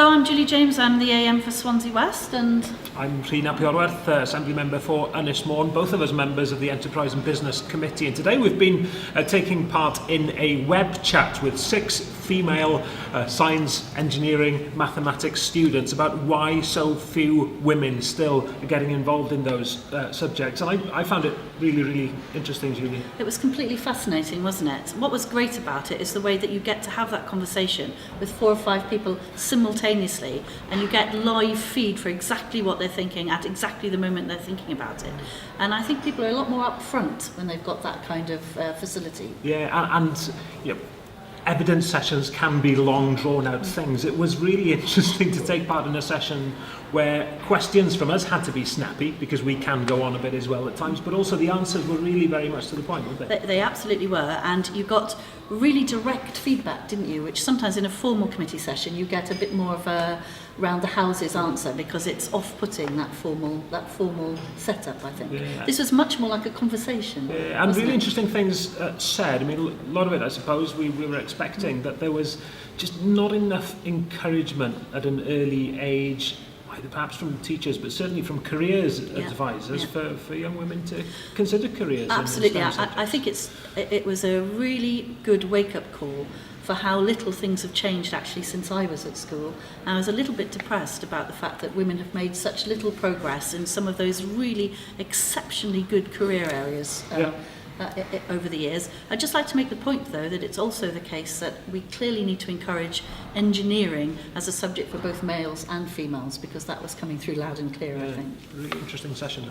Hello, I'm Julie James. I'm the AM for Swansea West, and I'm Rhyn ap Iorwerth, Assembly Member for Ynys Môn, both of us members of the Enterprise and Business Committee. And today we've been taking part in a web chat with 6 female science, engineering, mathematics students about why so few women still are getting involved in those subjects. And I found it really, really interesting, Julie. it was completely fascinating, wasn't it? What was great about it is the way that you get to have that conversation with 4 or 5 people simultaneously, and you get live feed for exactly what they're thinking at exactly the moment they're thinking about it. And I think people are a lot more upfront when they've got that kind of facility. Yeah, and you know, evidence sessions can be long, drawn-out things. It was really interesting to take part in a session where questions from us had to be snappy, because we can go on a bit as well at times, but also the answers were really very much to the point, weren't they? They absolutely were, and you got really direct feedback, didn't you? Which sometimes in a formal committee session you get a bit more of a round the houses answer, because it's off-putting, that formal setup, I think. Yeah. This was much more like a conversation. And really interesting things said. I mean, a lot of it, I suppose, we were expecting that there was just not enough encouragement at an early age, either perhaps from teachers, but certainly from careers advisors for young women to consider careers. Absolutely, in STEM I think it was a really good wake-up call for how little things have changed actually since I was at school. And I was a little bit depressed about the fact that women have made such little progress in some of those really exceptionally good career areas over the years. I'd just like to make the point, though, that it's also the case that we clearly need to encourage engineering as a subject for both males and females, because that was coming through loud and clear, I think. Really interesting session.